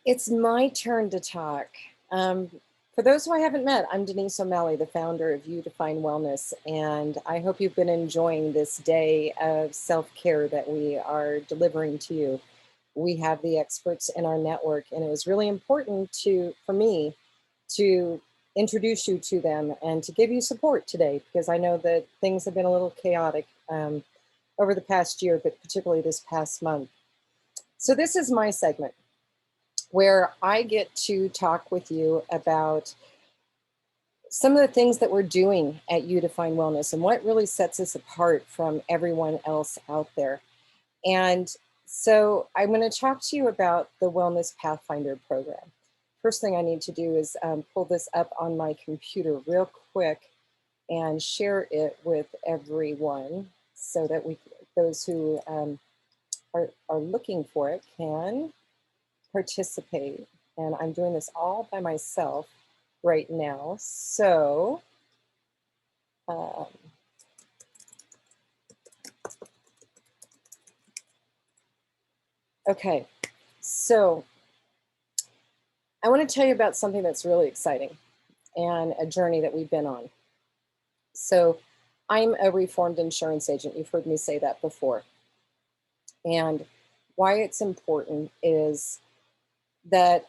It's my turn to talk. Um, for those who I haven't met, I'm Denise O'Malley, the founder of You Define Wellness, and I hope you've been enjoying this day of self-care that we are delivering to you. We have the experts in our network, and it was really important for me to introduce you to them and to give you support today, because I know that things have been a little chaotic over the past year, but particularly this past month. So this is my segment where I get to talk with you about some of the things that we're doing at You Define Wellness and what really sets us apart from everyone else out there. And so I'm going to talk to you about the Wellness Pathfinder program. First thing I need to do is pull this up on my computer real quick and share it with everyone so that those who are looking for it can participate. And I'm doing this all by myself right now. So okay, so I want to tell you about something that's really exciting and a journey that we've been on. So I'm a reformed insurance agent. You've heard me say that before. And why it's important is that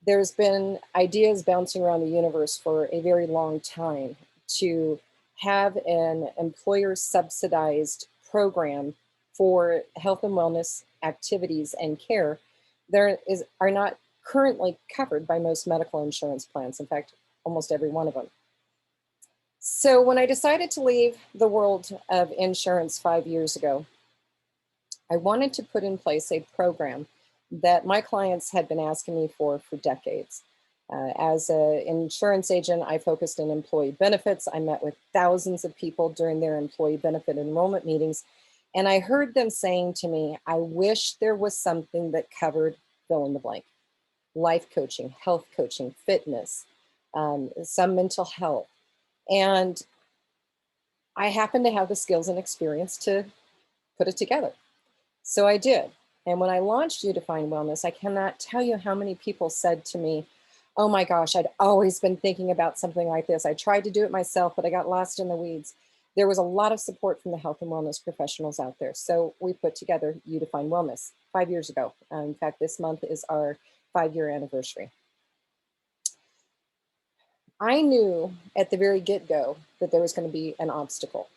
there's been ideas bouncing around the universe for a very long time to have an employer subsidized program for health and wellness activities and care are not currently covered by most medical insurance plans. In fact, almost every one of them. So when I decided to leave the world of insurance 5 years ago, I wanted to put in place a program that my clients had been asking me for decades. As an insurance agent, I focused on employee benefits. I met with thousands of people during their employee benefit enrollment meetings, and I heard them saying to me, I wish there was something that covered fill in the blank. Life coaching, health coaching, fitness, some mental health. And I happen to have the skills and experience to put it together. So I did. And when I launched You Define Wellness, I cannot tell you how many people said to me, oh my gosh, I'd always been thinking about something like this. I tried to do it myself, but I got lost in the weeds. There was a lot of support from the health and wellness professionals out there. So we put together You Define Wellness 5 years ago. In fact, this month is our 5-year anniversary. I knew at the very get-go that there was going to be an obstacle.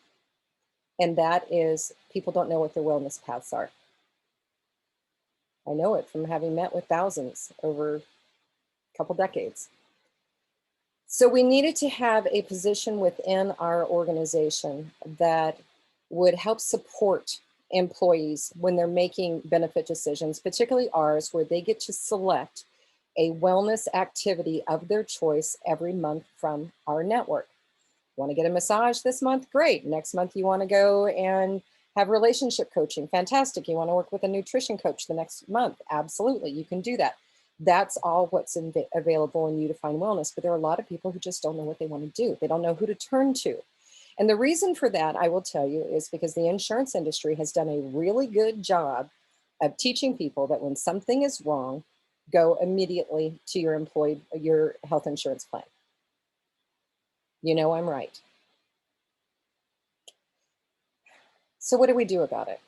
And that is people don't know what their wellness paths are. I know it from having met with thousands over a couple decades. So we needed to have a position within our organization that would help support employees when they're making benefit decisions, particularly ours, where they get to select a wellness activity of their choice every month from our network. Want to get a massage this month? Great. Next month you want to go and have relationship coaching? Fantastic. You want to work with a nutrition coach the next month? Absolutely. You can do that. That's all what's available in You Define Wellness. But there are a lot of people who just don't know what they want to do. They don't know who to turn to. And the reason for that, I will tell you, is because the insurance industry has done a really good job of teaching people that when something is wrong, go immediately to your health insurance plan. You know I'm right. So what do we do about it?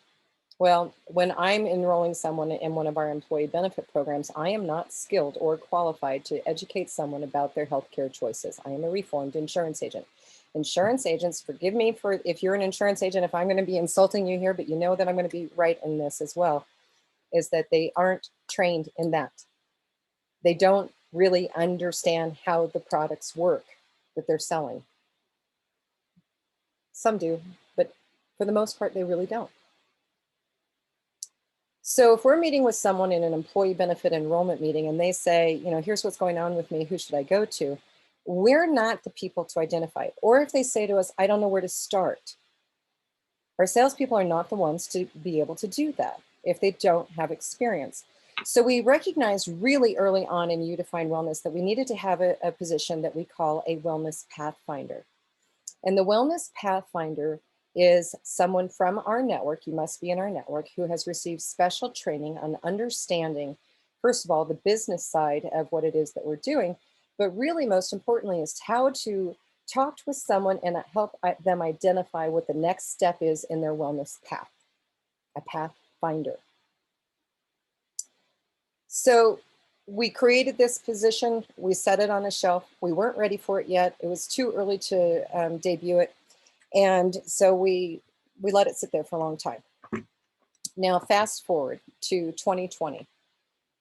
Well, when I'm enrolling someone in one of our employee benefit programs, I am not skilled or qualified to educate someone about their healthcare choices. I am a reformed insurance agent. Insurance agents, forgive me for if you're an insurance agent, if I'm going to be insulting you here, but you know that I'm going to be right in this as well, is that they aren't trained in that. They don't really understand how the products work that they're selling. Some do, but for the most part, they really don't. So if we're meeting with someone in an employee benefit enrollment meeting and they say, you know, here's what's going on with me, who should I go to? We're not the people to identify it. Or if they say to us, I don't know where to start. Our salespeople are not the ones to be able to do that if they don't have experience. So we recognized really early on in You Define Wellness that we needed to have a position that we call a Wellness Pathfinder. And the Wellness Pathfinder is someone from our network, you must be in our network, who has received special training on understanding first of all, the business side of what it is that we're doing, but really most importantly is how to talk with someone and help them identify what the next step is in their wellness path, a pathfinder. So we created this position, we set it on a shelf. We weren't ready for it yet. It was too early to debut it. And so we let it sit there for a long time. Now, fast forward to 2020.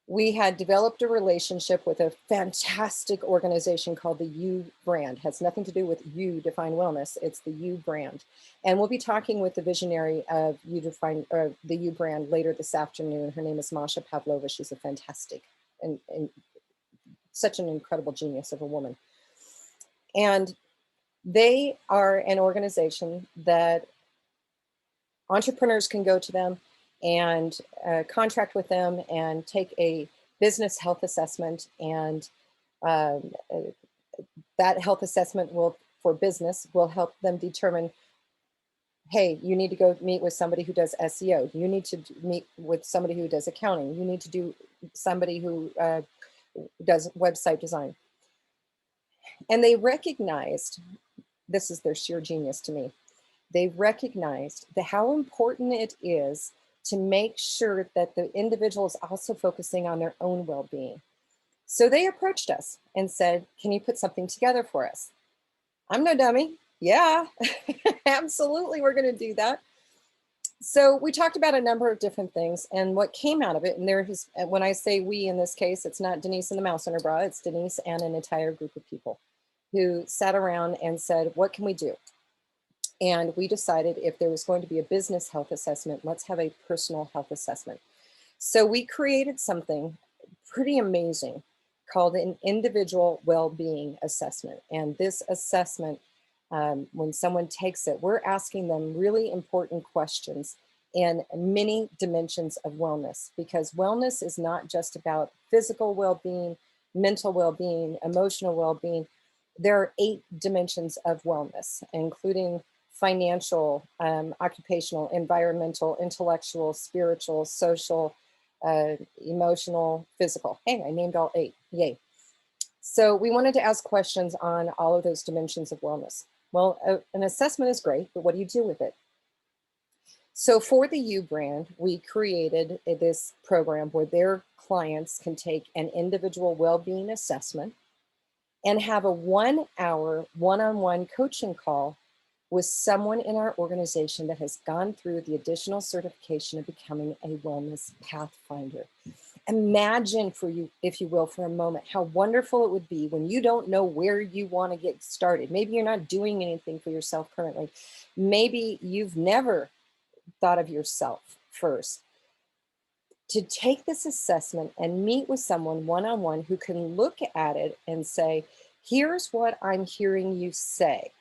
We had developed a relationship with a fantastic organization called the U brand. Has nothing to do with You Define Wellness. It's the U brand. And we'll be talking with the visionary of the U brand later this afternoon. Her name is Masha Pavlova. She's a fantastic and such an incredible genius of a woman. And they are an organization that entrepreneurs can go to them and contract with them and take a business health assessment. And that health assessment for business will help them determine, hey, you need to go meet with somebody who does SEO. You need to meet with somebody who does accounting. You need to do somebody who does website design. And they recognized, this is their sheer genius to me, they recognized how important it is to make sure that the individual is also focusing on their own well-being. So they approached us and said, can you put something together for us? I'm no dummy. Yeah, absolutely, we're going to do that. So we talked about a number of different things, and what came out of it, and when I say we in this case, it's not Denise and the mouse in her bra, it's Denise and an entire group of people who sat around and said, what can we do? And we decided if there was going to be a business health assessment, let's have a personal health assessment. So we created something pretty amazing called an individual well-being assessment. And this assessment, when someone takes it, we're asking them really important questions in many dimensions of wellness, because wellness is not just about physical well-being, mental well-being, emotional well-being. There are 8 dimensions of wellness, including financial, occupational, environmental, intellectual, spiritual, social, emotional, physical. Hey, I named all 8. Yay. So we wanted to ask questions on all of those dimensions of wellness. Well, an assessment is great, but what do you do with it? So for the U brand, we created this program where their clients can take an individual well-being assessment and have a 1-hour one-on-one coaching call with someone in our organization that has gone through the additional certification of becoming a wellness pathfinder. Imagine, for you, if you will, for a moment, how wonderful it would be when you don't know where you want to get started. Maybe you're not doing anything for yourself currently. Maybe you've never thought of yourself first. To take this assessment and meet with someone one-on-one who can look at it and say, here's what I'm hearing you say.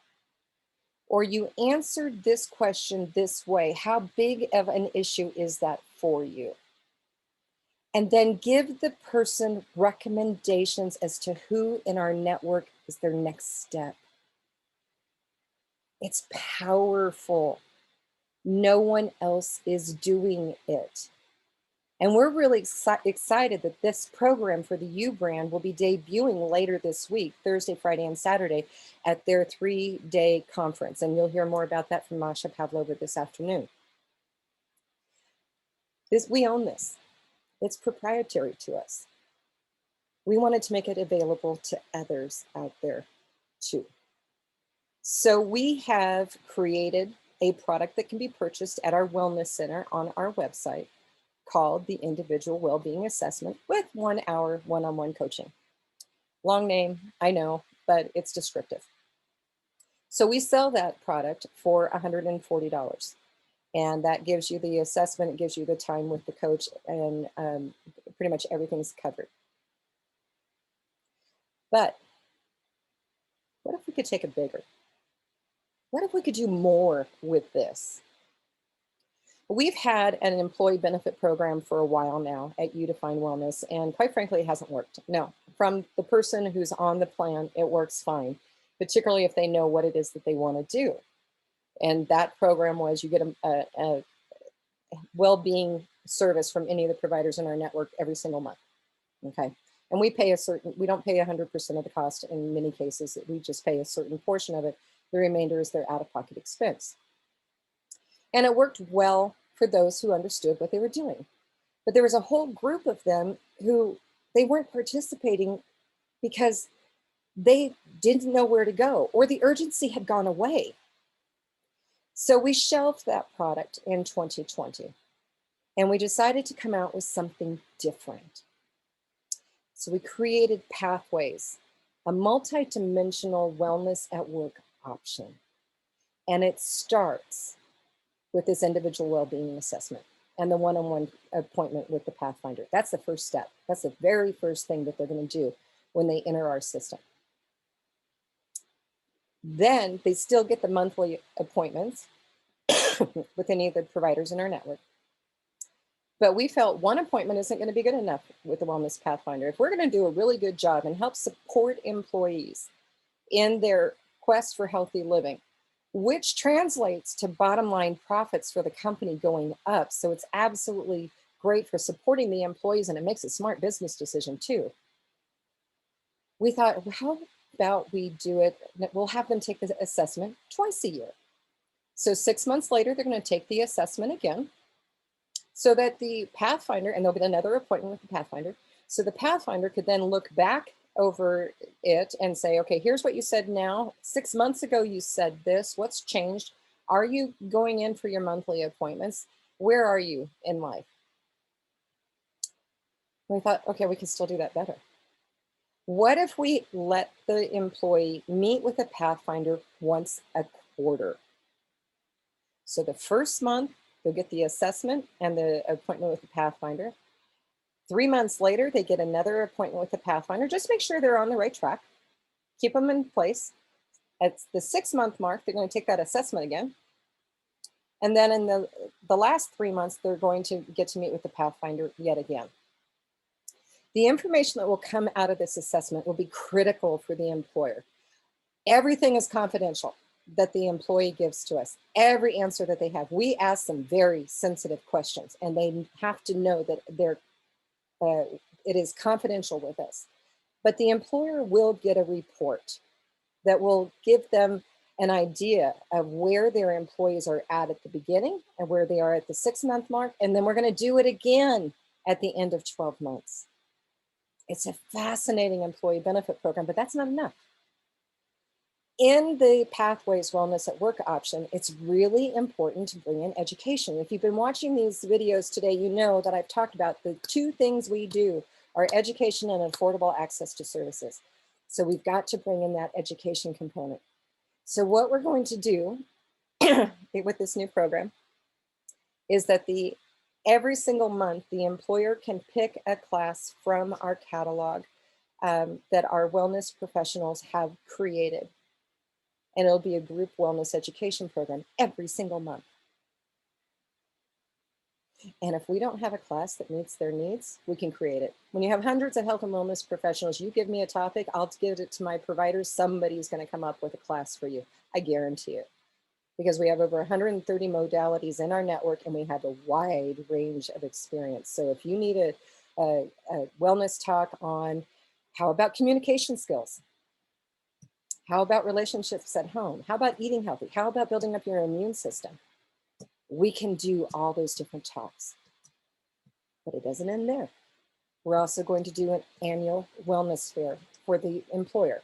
Or you answered this question this way. How big of an issue is that for you? And then give the person recommendations as to who in our network is their next step. It's powerful. No one else is doing it. And we're really excited that this program for the U brand will be debuting later this week, Thursday, Friday, and Saturday at their 3-day conference. And you'll hear more about that from Masha Pavlova this afternoon. We own this. It's proprietary to us. We wanted to make it available to others out there too. So we have created a product that can be purchased at our wellness center on our website called the Individual Wellbeing Assessment with 1-hour one-on-one coaching. Long name, I know, but it's descriptive. So we sell that product for $140. And that gives you the assessment, it gives you the time with the coach, and pretty much everything's covered. But what if we could take it bigger? What if we could do more with this? We've had an employee benefit program for a while now at You Define Wellness, and quite frankly, it hasn't worked. No, from the person who's on the plan, it works fine, particularly if they know what it is that they want to do. And that program was you get a well-being service from any of the providers in our network every single month. Okay. And we pay we don't pay 100% of the cost in many cases. We just pay a certain portion of it. The remainder is their out-of-pocket expense. And it worked well for those who understood what they were doing. But there was a whole group of them who they weren't participating because they didn't know where to go or the urgency had gone away. So we shelved that product in 2020 and we decided to come out with something different. So we created Pathways, a multi-dimensional wellness at work option. And it starts with this individual well-being assessment and the one-on-one appointment with the Pathfinder. That's the first step. That's the very first thing that they're going to do when they enter our system. Then they still get the monthly appointments with any of the providers in our network. But we felt one appointment isn't going to be good enough with the Wellness Pathfinder. If we're going to do a really good job and help support employees in their quest for healthy living, which translates to bottom line profits for the company going up. So it's absolutely great for supporting the employees and it makes a smart business decision too. We thought, well, how about we do it? We'll have them take the assessment twice a year. So 6 months later, they're going to take the assessment again so that the Pathfinder, and they'll get another appointment with the Pathfinder. So the Pathfinder could then look back over it and say, okay, here's what you said now. 6 months ago, you said this. What's changed? Are you going in for your monthly appointments? Where are you in life? And we thought, okay, we can still do that better. What if we let the employee meet with a Pathfinder once a quarter? So the first month, they'll get the assessment and the appointment with the Pathfinder. 3 months later, they get another appointment with the Pathfinder. Just make sure they're on the right track. Keep them in place. At the 6 month mark, they're going to take that assessment again. And then in the last 3 months, they're going to get to meet with the Pathfinder yet again. The information that will come out of this assessment will be critical for the employer. Everything is confidential that the employee gives to us. Every answer that they have. We ask them very sensitive questions and they have to know that it is confidential with us. But the employer will get a report that will give them an idea of where their employees are at the beginning and where they are at the 6 month mark. And then we're going to do it again at the end of 12 months. It's a fascinating employee benefit program, but that's not enough. In the Pathways Wellness at Work option, it's really important to bring in education. If you've been watching these videos today, you know that I've talked about the two things we do are education and affordable access to services. So we've got to bring in that education component. So what we're going to do with this new program is that every single month, the employer can pick a class from our catalog that our wellness professionals have created. And it'll be a group wellness education program every single month. And if we don't have a class that meets their needs, we can create it. When you have hundreds of health and wellness professionals, you give me a topic, I'll give it to my providers. Somebody's going to come up with a class for you. I guarantee it. Because we have over 130 modalities in our network and we have a wide range of experience. So if you need a wellness talk on how about communication skills? How about relationships at home? How about eating healthy? How about building up your immune system? We can do all those different talks, but it doesn't end there. We're also going to do an annual wellness fair for the employer.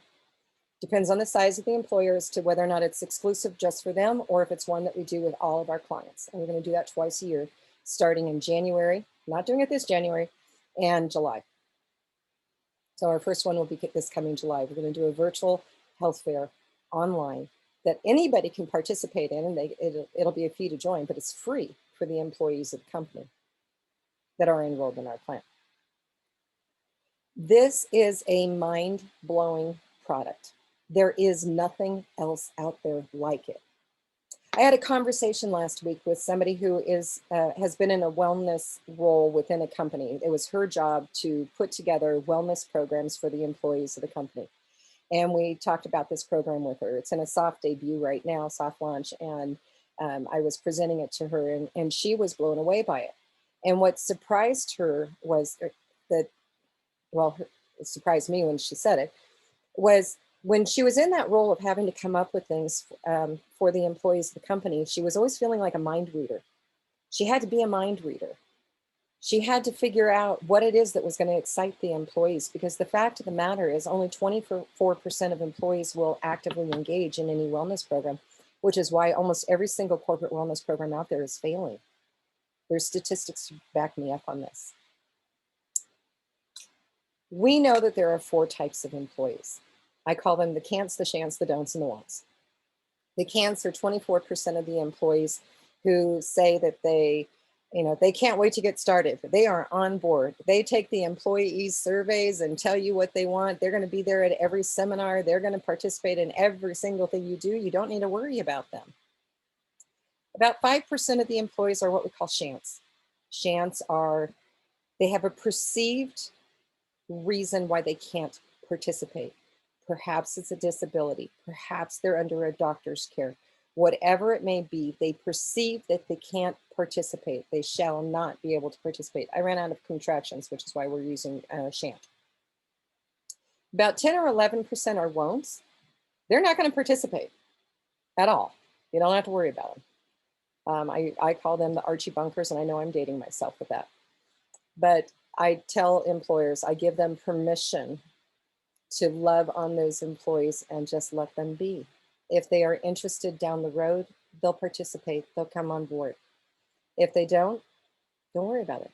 Depends on the size of the employer as to whether or not it's exclusive just for them or if it's one that we do with all of our clients. And we're going to do that twice a year, starting in January, not doing it this January, and July. So our first one will be this coming July. We're going to do a virtual health fair online that anybody can participate in, and it'll be a fee to join, but it's free for the employees of the company that are enrolled in our plan. This is a mind-blowing product. There is nothing else out there like it. I had a conversation last week with somebody who has been in a wellness role within a company. It was her job to put together wellness programs for the employees of the company. And we talked about this program with her. It's in a soft debut right now, soft launch. And I was presenting it to her and she was blown away by it. And what surprised her was that well, it surprised me when she said it, was when she was in that role of having to come up with things for the employees of the company, she was always feeling like a mind reader. She had to be a mind reader. She had to figure out what it is that was going to excite the employees, because the fact of the matter is only 24% of employees will actively engage in any wellness program, which is why almost every single corporate wellness program out there is failing. There's statistics to back me up on this. We know that there are 4 types of employees. I call them the can'ts, the shan'ts, the don'ts, and the won'ts. The can'ts are 24% of the employees who say that they can't wait to get started. They are on board. They take the employees' surveys and tell you what they want. They're going to be there at every seminar. They're going to participate in every single thing you do. You don't need to worry about them. About 5% of the employees are what we call shan'ts. Shan'ts are, they have a perceived reason why they can't participate. Perhaps it's a disability. Perhaps they're under a doctor's care. Whatever it may be, they perceive that they can't participate. They shall not be able to participate. I ran out of contractions, which is why we're using shan't. About 10 or 11% are won'ts. They're not going to participate at all. You don't have to worry about them. I call them the Archie bunkers, and I know I'm dating myself with that. But I tell employers, I give them permission to love on those employees and just let them be. If they are interested down the road, they'll participate, they'll come on board. If they don't worry about it.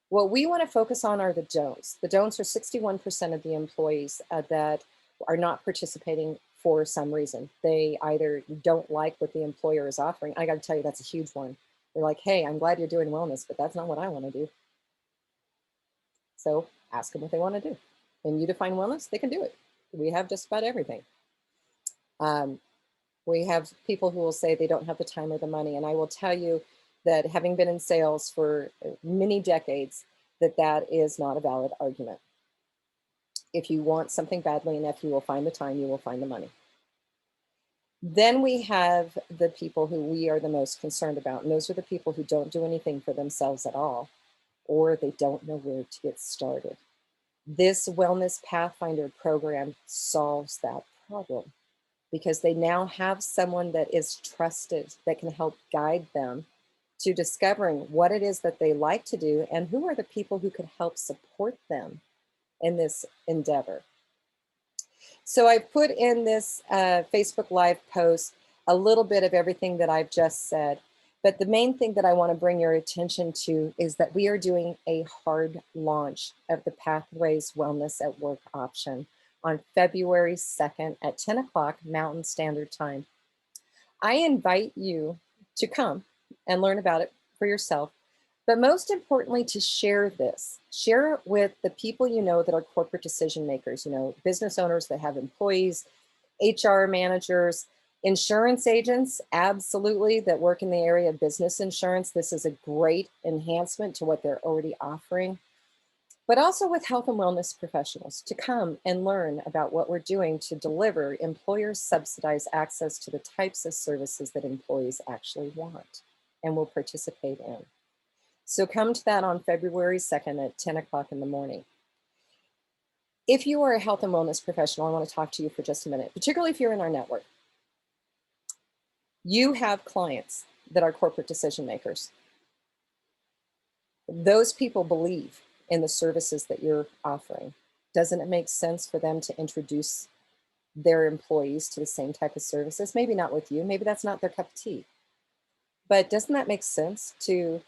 What we want to focus on are the don'ts. The don'ts are 61% of the employees that are not participating for some reason. They either don't like what the employer is offering. I got to tell you, that's a huge one. They're like, hey, I'm glad you're doing wellness, but that's not what I want to do. So ask them what they want to do. When you define wellness, they can do it. We have just about everything. We have people who will say they don't have the time or the money. And I will tell you that, having been in sales for many decades, that is not a valid argument. If you want something badly enough, you will find the time, you will find the money. Then we have the people who we are the most concerned about. And those are the people who don't do anything for themselves at all, or they don't know where to get started. This Wellness Pathfinder program solves that problem, because they now have someone that is trusted, that can help guide them to discovering what it is that they like to do and who are the people who could help support them in this endeavor. So I put in this Facebook Live post a little bit of everything that I've just said. But the main thing that I want to bring your attention to is that we are doing a hard launch of the Pathways Wellness at Work option on February 2nd at 10 o'clock Mountain Standard Time. I invite you to come and learn about it for yourself, but most importantly, to share this. Share it with the people you know that are corporate decision makers, business owners that have employees, HR managers, insurance agents, absolutely, that work in the area of business insurance. This is a great enhancement to what they're already offering. But also with health and wellness professionals to come and learn about what we're doing to deliver employers subsidized access to the types of services that employees actually want and will participate in. So come to that on February 2nd at 10 o'clock in the morning. If you are a health and wellness professional, I want to talk to you for just a minute, particularly if you're in our network. You have clients that are corporate decision makers. Those people believe in the services that you're offering. Doesn't it make sense for them to introduce their employees to the same type of services? Maybe not with you, maybe that's not their cup of tea. But doesn't that make sense to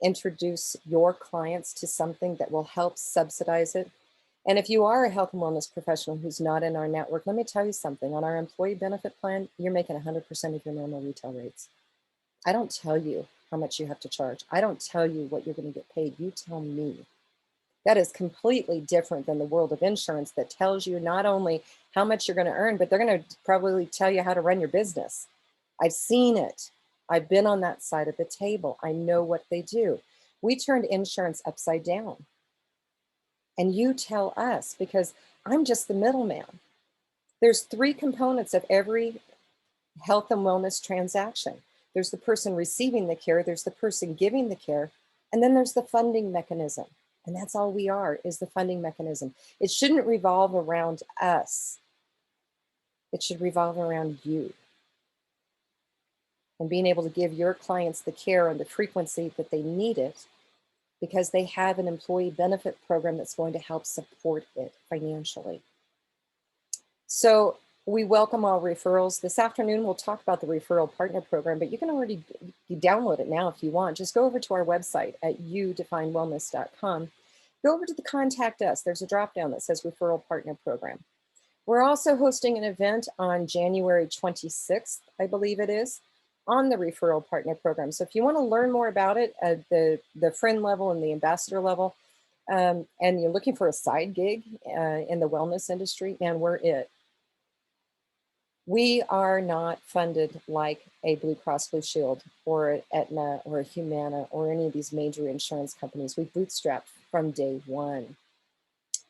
introduce your clients to something that will help subsidize it? And if you are a health and wellness professional who's not in our network, let me tell you something. On our employee benefit plan, you're making 100% of your normal retail rates. I don't tell you how much you have to charge. I don't tell you what you're going to get paid. You tell me. That is completely different than the world of insurance that tells you not only how much you're going to earn, but they're going to probably tell you how to run your business. I've seen it. I've been on that side of the table. I know what they do. We turned insurance upside down. And you tell us, because I'm just the middleman. There's 3 components of every health and wellness transaction. There's the person receiving the care, there's the person giving the care, and then there's the funding mechanism. And that's all we are, is the funding mechanism. It shouldn't revolve around us. It should revolve around you and being able to give your clients the care and the frequency that they need it, because they have an employee benefit program that's going to help support it financially. So we welcome all referrals. This afternoon, we'll talk about the referral partner program, but you can already download it now if you want. Just go over to our website at udefinewellness.com. Go over to the contact us. There's a drop down that says referral partner program. We're also hosting an event on January 26th, I believe it is, on the referral partner program. So if you want to learn more about it at the friend level and the ambassador level, and you're looking for a side gig in the wellness industry, man, we're it. We are not funded like a Blue Cross Blue Shield or Aetna or a Humana or any of these major insurance companies. We bootstrap from day one.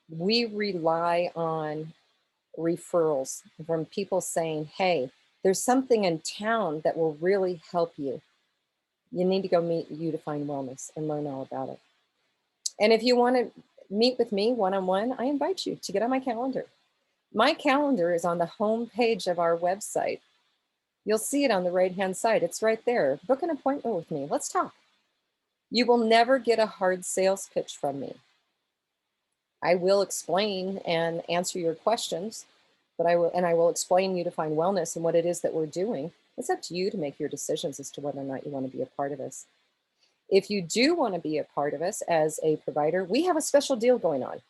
We rely on referrals from people saying, hey, there's something in town that will really help you. You need to go meet You Define Wellness and learn all about it. And if you want to meet with me one-on-one, I invite you to get on my calendar. My calendar is on the home page of our website. You'll see it on the right-hand side. It's right there. Book an appointment with me. Let's talk. You will never get a hard sales pitch from me. I will explain and answer your questions, but I will explain You Define Wellness and what it is that we're doing. It's up to you to make your decisions as to whether or not you want to be a part of us. If you do want to be a part of us as a provider, we have a special deal going on.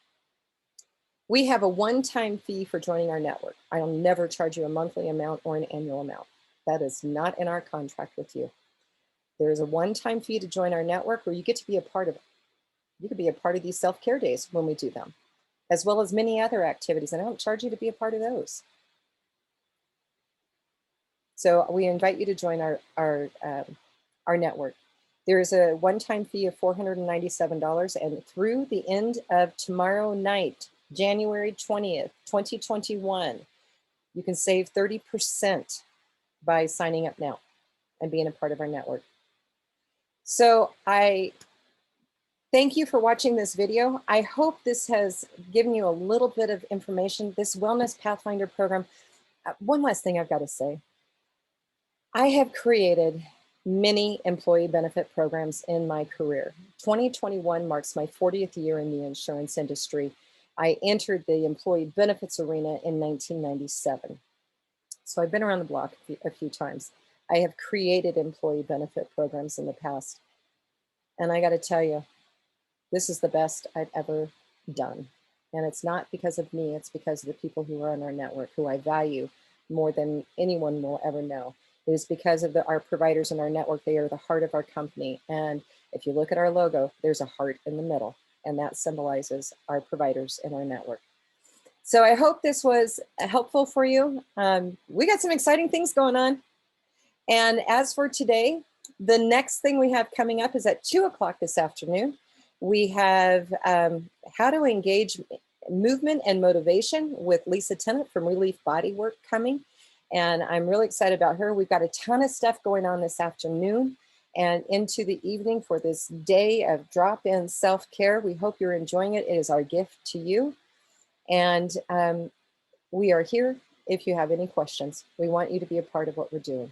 We have a one-time fee for joining our network. I'll never charge you a monthly amount or an annual amount. That is not in our contract with you. There's a one-time fee to join our network where you get to be a part of it. You could be a part of these self-care days when we do them, as well as many other activities, and I don't charge you to be a part of those. So we invite you to join our network. There is a one-time fee of $497, and through the end of tomorrow night, January 20th, 2021, you can save 30% by signing up now and being a part of our network. So I thank you for watching this video. I hope this has given you a little bit of information. This Wellness Pathfinder program, one last thing I've got to say. I have created many employee benefit programs in my career. 2021 marks my 40th year in the insurance industry. I entered the employee benefits arena in 1997. So I've been around the block a few times. I have created employee benefit programs in the past. And I got to tell you, this is the best I've ever done. And it's not because of me, it's because of the people who are on our network, who I value more than anyone will ever know. It is because of our providers in our network. They are the heart of our company. And if you look at our logo, there's a heart in the middle, and that symbolizes our providers in our network. So I hope this was helpful for you. We got some exciting things going on. And as for today, the next thing we have coming up is at 2 o'clock this afternoon. We have how to engage movement and motivation with Lisa Tennant from Relief Bodywork coming. And I'm really excited about her. We've got a ton of stuff going on this afternoon and into the evening for this day of drop-in self-care. We hope you're enjoying it. It is our gift to you. And we are here if you have any questions. We want you to be a part of what we're doing.